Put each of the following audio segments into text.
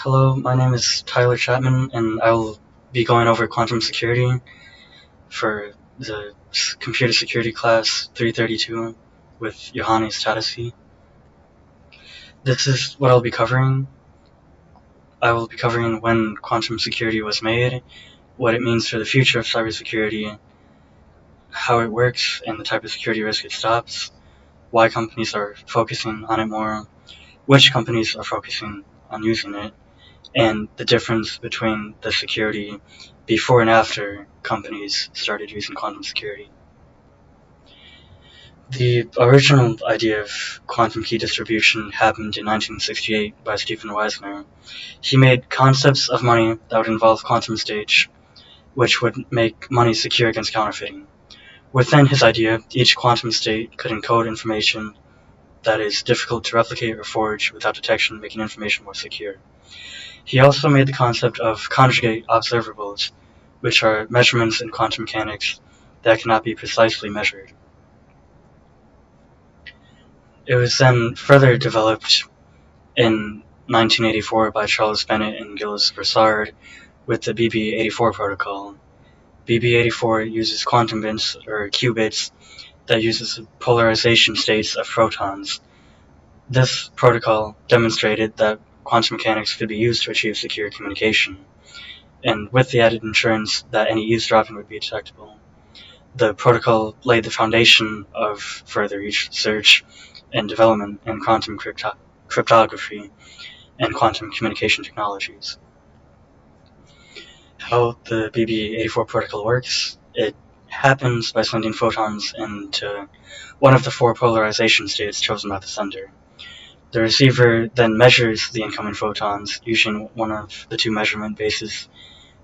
Hello, my name is Tyler Chapman, and I will be going over quantum security for the computer security class 332 with Johannes Tadasi. This is what I'll be covering. I will be covering when quantum security was made, what it means for the future of cybersecurity, how it works and the type of security risk it stops, why companies are focusing on it more, which companies are focusing on using it, and the difference between the security before and after companies started using quantum security. The original idea of quantum key distribution happened in 1968 by Stephen Weisner. He made concepts of money that would involve quantum states, which would make money secure against counterfeiting. Within his idea, each quantum state could encode information that is difficult to replicate or forge without detection, making information more secure. He also made the concept of conjugate observables, which are measurements in quantum mechanics that cannot be precisely measured. It was then further developed in 1984 by Charles Bennett and Gilles Broussard with the BB84 protocol. BB84 uses quantum bits, or qubits, that uses the polarization states of photons. This protocol demonstrated that quantum mechanics could be used to achieve secure communication, and with the added assurance that any eavesdropping would be detectable. The protocol laid the foundation of further research and development in quantum cryptography and quantum communication technologies. How the BB84 protocol works: it happens by sending photons into one of the four polarization states chosen by the sender. The receiver then measures the incoming photons using one of the two measurement bases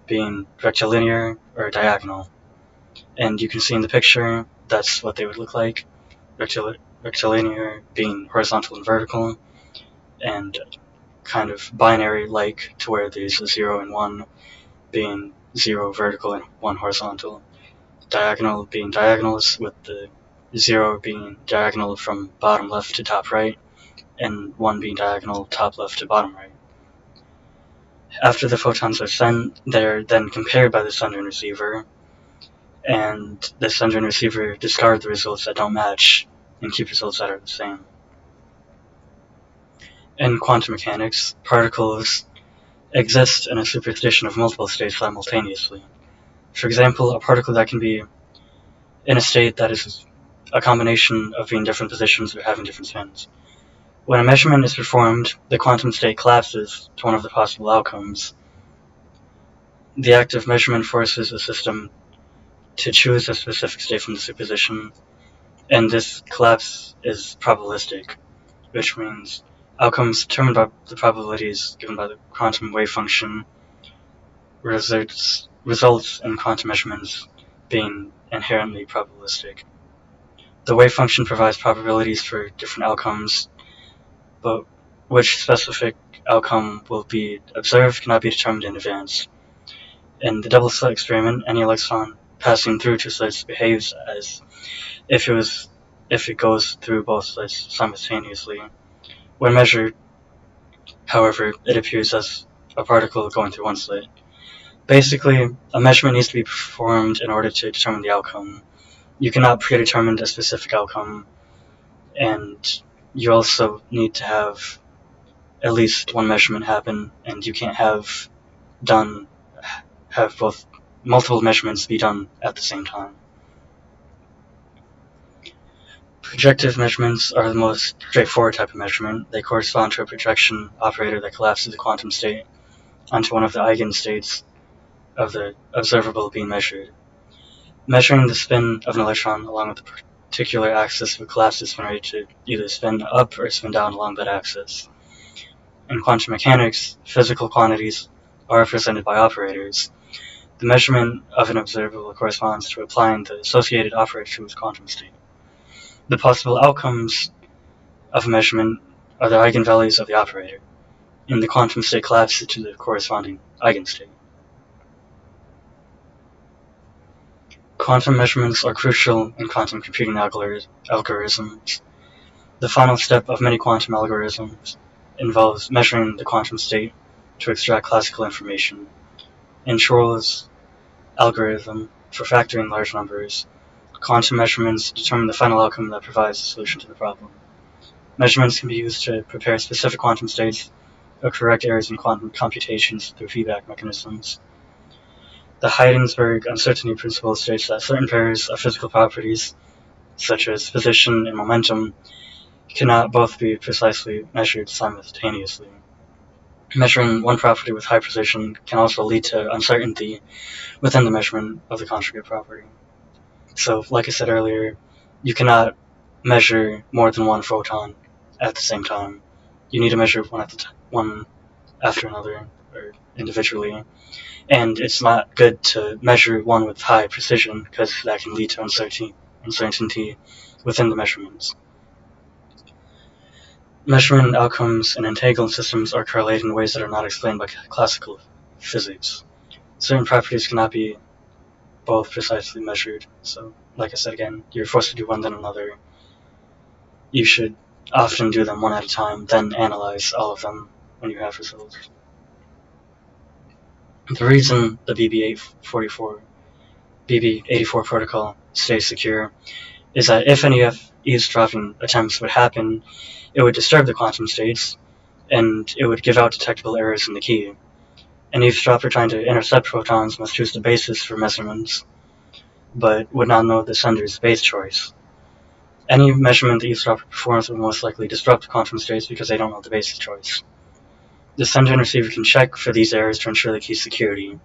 being rectilinear or diagonal. And you can see in the picture that's what they would look like. Rectilinear being horizontal and vertical, and kind of binary like to where there's a 0 and 1 being 0 vertical and 1 horizontal. Diagonal being diagonals, with the 0 being diagonal from bottom left to top right, and 1 being diagonal top left to bottom right. After the photons are sent, they're then compared by the sender and receiver, and the sender and receiver discard the results that don't match and keep results that are the same. In quantum mechanics, particles exist in a superposition of multiple states simultaneously. For example, a particle that can be in a state that is a combination of being different positions or having different spins. When a measurement is performed, the quantum state collapses to one of the possible outcomes. The act of measurement forces the system to choose a specific state from the superposition, and this collapse is probabilistic, which means outcomes determined by the probabilities given by the quantum wave function results in quantum measurements being inherently probabilistic. The wave function provides probabilities for different outcomes, but which specific outcome will be observed cannot be determined in advance. In the double slit experiment, any electron passing through two slits behaves as if it goes through both slits simultaneously. When measured, however, it appears as a particle going through one slit. Basically, a measurement needs to be performed in order to determine the outcome. You cannot predetermine a specific outcome, and you also need to have at least one measurement happen, and you can't have both multiple measurements be done at the same time. Projective measurements are the most straightforward type of measurement. They correspond to a projection operator that collapses a quantum state onto one of the eigenstates of the observable being measured. Measuring the spin of an electron along with the particular axis of a collapsed spin rate to either spin up or spin down along that axis. In quantum mechanics, physical quantities are represented by operators. The measurement of an observable corresponds to applying the associated operator to its quantum state. The possible outcomes of a measurement are the eigenvalues of the operator, and the quantum state collapses to the corresponding eigenstate. Quantum measurements are crucial in quantum computing algorithms. The final step of many quantum algorithms involves measuring the quantum state to extract classical information. In Schroll's algorithm for factoring large numbers, quantum measurements determine the final outcome that provides a solution to the problem. Measurements can be used to prepare specific quantum states or correct errors in quantum computations through feedback mechanisms. The Heisenberg uncertainty principle states that certain pairs of physical properties, such as position and momentum, cannot both be precisely measured simultaneously. Measuring one property with high precision can also lead to uncertainty within the measurement of the conjugate property. So, like I said earlier, you cannot measure more than one photon at the same time. You need to measure one after another, or individually. And it's not good to measure one with high precision, because that can lead to uncertainty within the measurements. Measurement outcomes in entangled systems are correlated in ways that are not explained by classical physics. Certain properties cannot be both precisely measured, so like I said again, you're forced to do one then another. You should often do them one at a time, then analyze all of them when you have results. The reason the BB84 protocol stays secure is that if any eavesdropping attempts would happen, it would disturb the quantum states, and it would give out detectable errors in the key. An eavesdropper trying to intercept photons must choose the basis for measurements, but would not know the sender's base choice. Any measurement the eavesdropper performs will most likely disrupt the quantum states because they don't know the basis choice. The sender and receiver can check for these errors to ensure the key's security.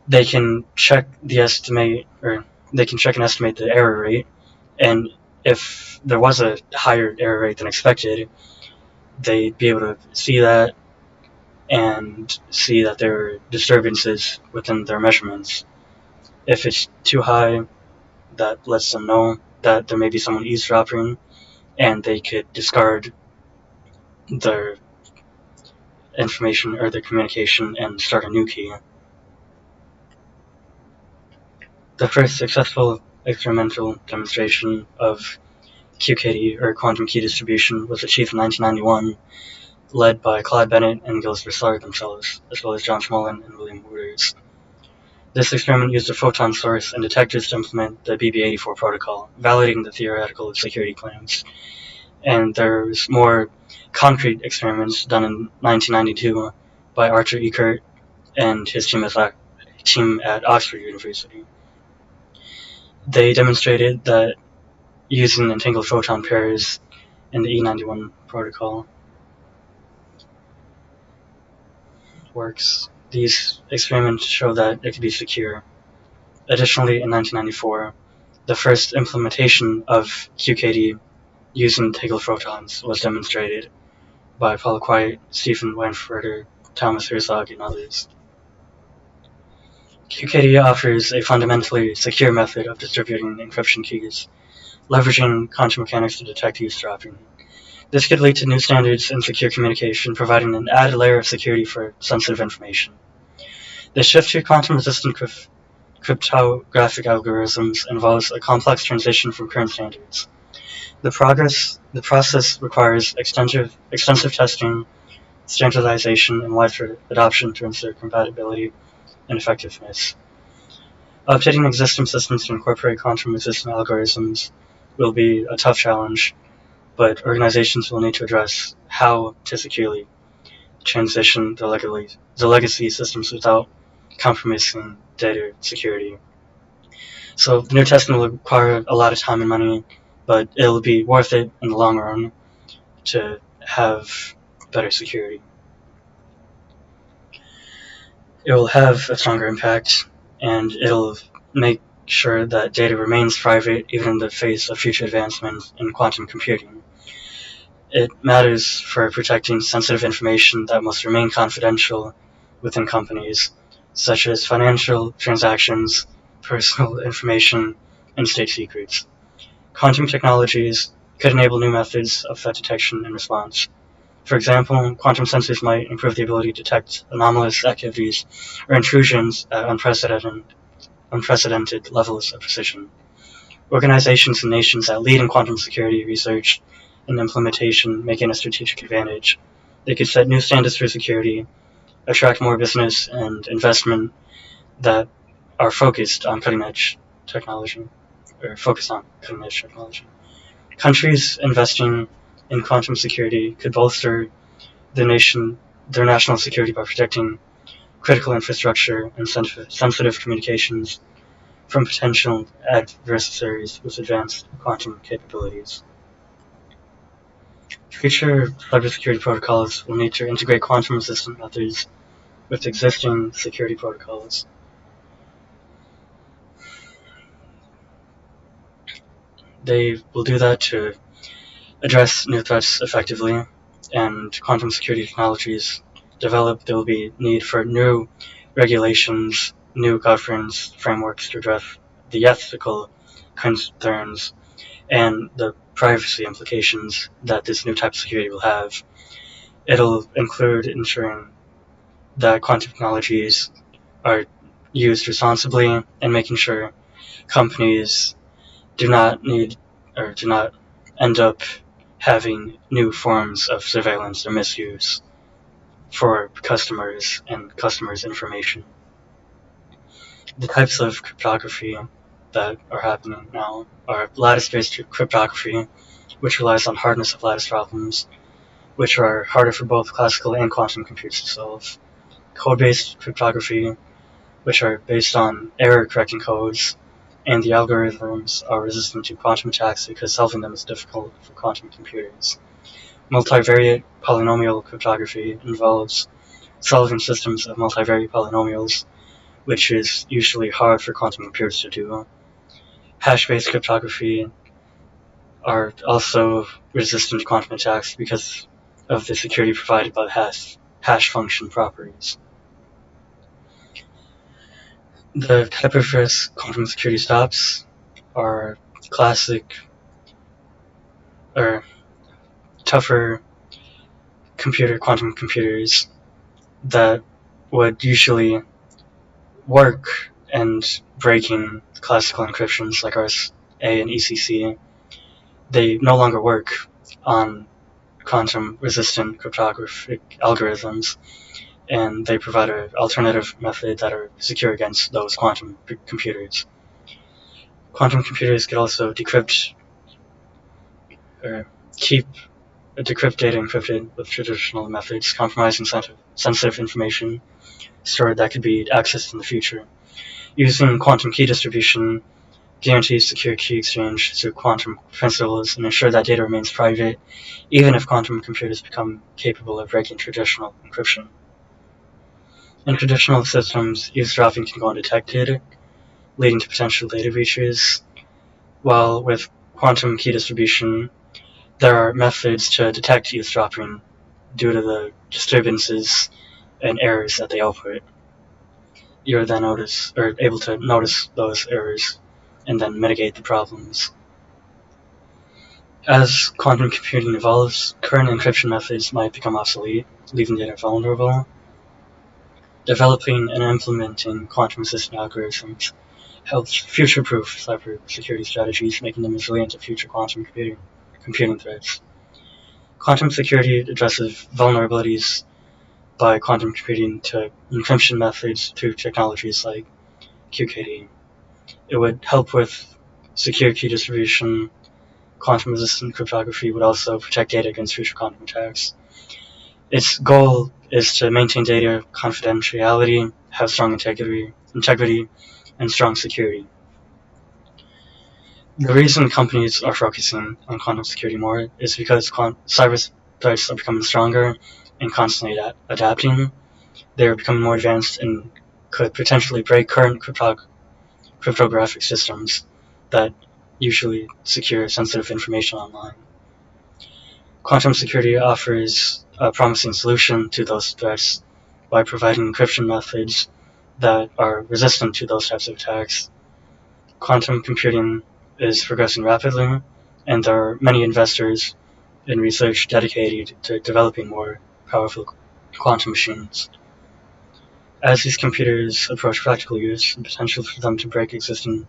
They can check and estimate the error rate, and if there was a higher error rate than expected, they'd be able to see that and see that there are disturbances within their measurements. If it's too high, that lets them know that there may be someone eavesdropping, and they could discard their information or their communication and start a new key. The first successful experimental demonstration of QKD, or quantum key distribution, was achieved in 1991, led by Claude Bennett and Gilles Broussard themselves, as well as John Smolin and William Wouters. This experiment used a photon source and detectors to implement the BB84 protocol, validating the theoretical security claims. And there's more concrete experiments done in 1992 by Arthur Eckert and his team at Oxford University. They demonstrated that using entangled photon pairs in the E91 protocol works. These experiments show that it can be secure. Additionally, in 1994, the first implementation of QKD using entangled photons was demonstrated by Paul Quiet, Stephen Weinfurter, Thomas Herzog, and others. QKD offers a fundamentally secure method of distributing encryption keys, leveraging quantum mechanics to detect eavesdropping. This could lead to new standards in secure communication, providing an added layer of security for sensitive information. The shift to quantum-resistant cryptographic algorithms involves a complex transition from current standards. The process requires extensive testing, standardization, and widespread adoption to ensure compatibility and effectiveness. Updating existing systems to incorporate quantum-resistant algorithms will be a tough challenge, but organizations will need to address how to securely transition the legacy systems without compromising data security. So the new testing will require a lot of time and money, but it'll be worth it in the long run to have better security. It will have a stronger impact, and it'll make sure that data remains private even in the face of future advancements in quantum computing. It matters for protecting sensitive information that must remain confidential within companies, such as financial transactions, personal information, and state secrets. Quantum technologies could enable new methods of threat detection and response. For example, quantum sensors might improve the ability to detect anomalous activities or intrusions at unprecedented levels of precision. Organizations and nations that lead in quantum security research and implementation may gain a strategic advantage. They could set new standards for security attract more business and investment that are focused on cutting-edge technology, or focused on cutting-edge technology. Countries investing in quantum security could bolster their national security by protecting critical infrastructure and sensitive communications from potential adversaries with advanced quantum capabilities. Future cybersecurity protocols will need to integrate quantum-resistant methods with existing security protocols. They will do that to address new threats effectively, and quantum security technologies develop. There will be need for new regulations, new governance frameworks to address the ethical concerns and the privacy implications that this new type of security will have. It'll include ensuring that quantum technologies are used responsibly and making sure companies do not end up having new forms of surveillance or misuse for customers and customers' information. The types of cryptography that are happening now are lattice-based cryptography, which relies on hardness of lattice problems, which are harder for both classical and quantum computers to solve. Code-based cryptography, which are based on error-correcting codes, and the algorithms are resistant to quantum attacks because solving them is difficult for quantum computers. Multivariate polynomial cryptography involves solving systems of multivariate polynomials, which is usually hard for quantum computers to do. Hash-based cryptography are also resistant to quantum attacks because of the security provided by the hash function properties. The type of risk quantum security stops are classic or tougher quantum computers that would usually work and breaking classical encryptions like RSA and ECC. They no longer work on quantum-resistant cryptographic algorithms, and they provide an alternative method that are secure against those quantum computers. Quantum computers could also decrypt or decrypt data encrypted with traditional methods, compromising sensitive information stored that could be accessed in the future. Using quantum key distribution guarantees secure key exchange through quantum principles and ensure that data remains private, even if quantum computers become capable of breaking traditional encryption. In traditional systems, eavesdropping can go undetected, leading to potential data breaches, while with quantum key distribution, there are methods to detect eavesdropping due to the disturbances and errors that they output. You're then able to notice those errors and then mitigate the problems. As quantum computing evolves, current encryption methods might become obsolete, leaving data vulnerable. Developing and implementing quantum-resistant algorithms helps future-proof cybersecurity strategies, making them resilient to future quantum computing threats. Quantum security addresses vulnerabilities by quantum computing to encryption methods through technologies like QKD. It would help with secure key distribution. Quantum-resistant cryptography would also protect data against future quantum attacks. Its goal is to maintain data confidentiality, have strong integrity, and strong security. The reason companies are focusing on quantum security more is because cyber threats are becoming stronger and constantly adapting. They are becoming more advanced and could potentially break current cryptographic systems that usually secure sensitive information online. Quantum security offers a promising solution to those threats by providing encryption methods that are resistant to those types of attacks. Quantum computing is progressing rapidly, and there are many investors in research dedicated to developing more powerful quantum machines. As these computers approach practical use, the potential for them to break existing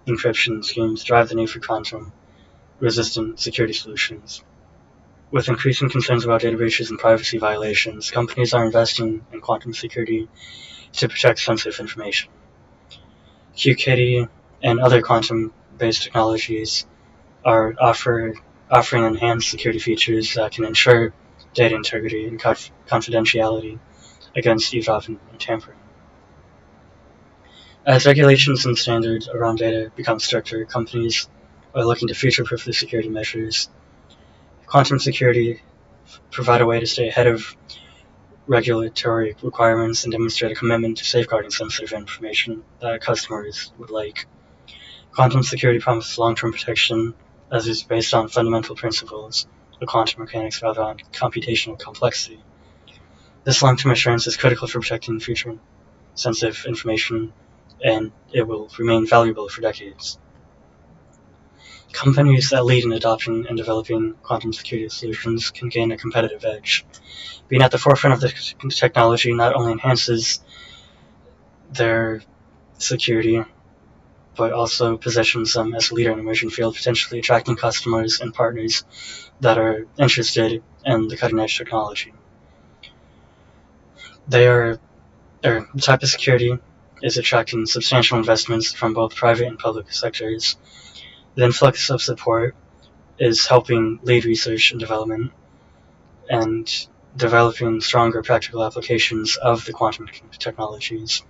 encryption schemes drive the need for quantum-resistant security solutions. With increasing concerns about data breaches and privacy violations, companies are investing in quantum security to protect sensitive information. QKD and other quantum-based technologies are offering enhanced security features that can ensure data integrity and confidentiality against eavesdropping and tampering. As regulations and standards around data become stricter, companies are looking to future-proof their security measures. Quantum security provide a way to stay ahead of regulatory requirements and demonstrate a commitment to safeguarding sensitive information that customers would like. Quantum security promises long-term protection as it is based on fundamental principles of quantum mechanics rather than computational complexity. This long-term assurance is critical for protecting future sensitive information, and it will remain valuable for decades. Companies that lead in adopting and developing quantum security solutions can gain a competitive edge. Being at the forefront of this technology not only enhances their security, but also positions them as a leader in an emerging field, potentially attracting customers and partners that are interested in the cutting-edge technology. The type of security is attracting substantial investments from both private and public sectors. The influx of support is helping lead research and development and developing stronger practical applications of the quantum technologies.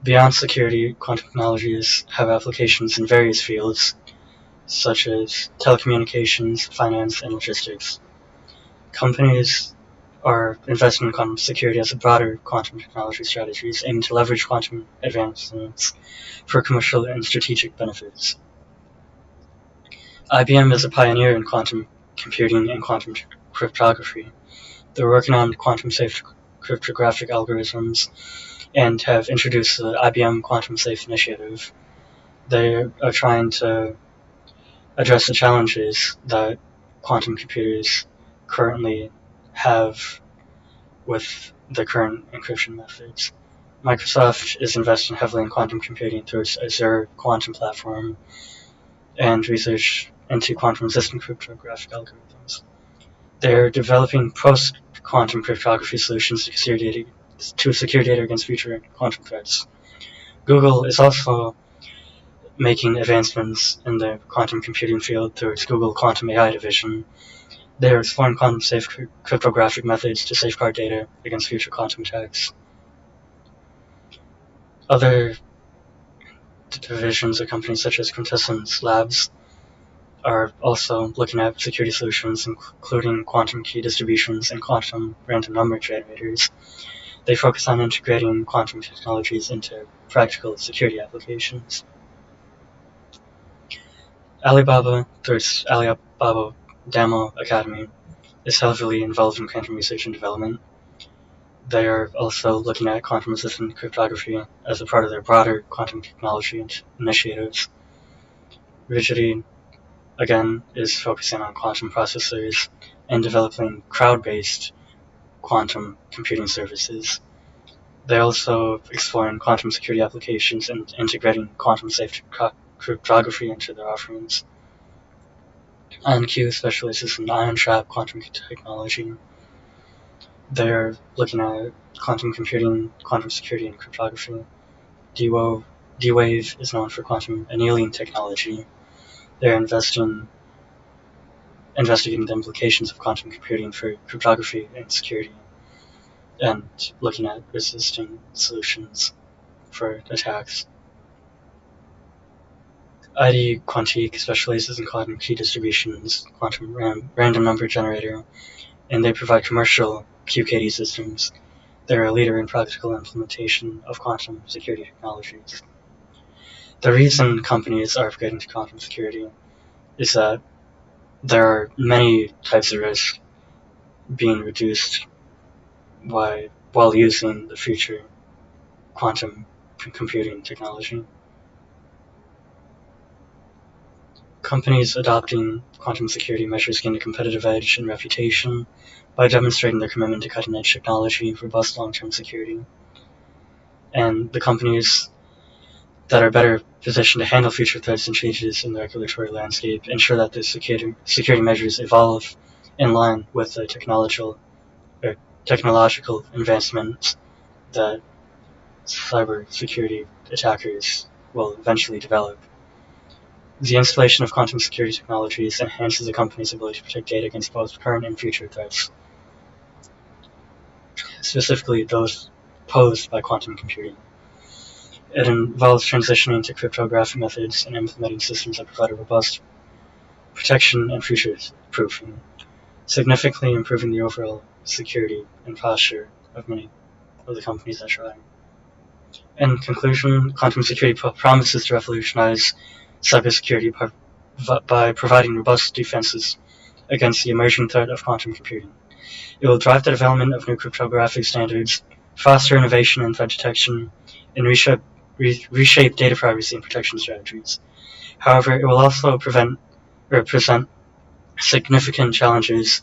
Beyond security, quantum technologies have applications in various fields, such as telecommunications, finance, and logistics. Companies are investing in quantum security as a broader quantum technology strategies aiming to leverage quantum advancements for commercial and strategic benefits. IBM is a pioneer in quantum computing and quantum cryptography. They're working on quantum-safe cryptographic algorithms and have introduced the IBM Quantum Safe Initiative. They are trying to address the challenges that quantum computers currently have with the current encryption methods. Microsoft is investing heavily in quantum computing through its Azure quantum platform and research into quantum-resistant cryptographic algorithms. They're developing post-quantum cryptography solutions to secure data against future quantum threats. Google is also making advancements in the quantum computing field through its Google Quantum AI division. They are exploring quantum-safe cryptographic methods to safeguard data against future quantum attacks. Other divisions of companies such as Quintessence Labs are also looking at security solutions, including quantum key distributions and quantum random number generators. They focus on integrating quantum technologies into practical security applications. Alibaba, through its Alibaba Demo Academy, is heavily involved in quantum research and development. They are also looking at quantum-resistant cryptography as a part of their broader quantum technology initiatives. Rigidity, again, is focusing on quantum processors and developing cloud-based quantum computing services. They're also exploring quantum security applications and integrating quantum-safe cryptography into their offerings. IonQ specializes in ion trap quantum technology. They're looking at quantum computing, quantum security, and cryptography. D-Wave is known for quantum annealing technology. They're investigating the implications of quantum computing for cryptography and security, and looking at resisting solutions for attacks. ID Quantique specializes in quantum key distributions, quantum random number generator, and they provide commercial QKD systems. They're a leader in practical implementation of quantum security technologies. The reason companies are upgrading to quantum security is that there are many types of risk being reduced while using the future quantum computing technology. Companies adopting quantum security measures gain a competitive edge and reputation by demonstrating their commitment to cutting-edge technology, robust long-term security. And the companies that are better positioned to handle future threats and changes in the regulatory landscape, ensure that the security measures evolve in line with the technological advancements that cybersecurity attackers will eventually develop. The installation of quantum security technologies enhances a company's ability to protect data against both current and future threats, specifically those posed by quantum computing. It involves transitioning to cryptographic methods and implementing systems that provide a robust protection and future-proofing, significantly improving the overall security and posture of many of the companies that try. In conclusion, quantum security promises to revolutionize cybersecurity by providing robust defenses against the emerging threat of quantum computing. It will drive the development of new cryptographic standards, foster innovation in threat detection, and reshape data privacy and protection strategies. However, it will also present significant challenges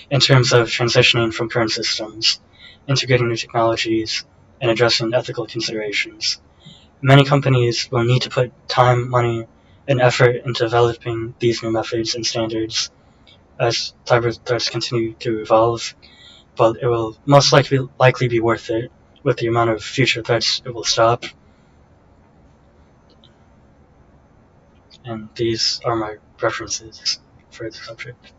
in terms of transitioning from current systems, integrating new technologies, and addressing ethical considerations. Many companies will need to put time, money, and effort into developing these new methods and standards as cyber threats continue to evolve, but it will most likely be worth it with the amount of future threats it will stop. And these are my references for the subject.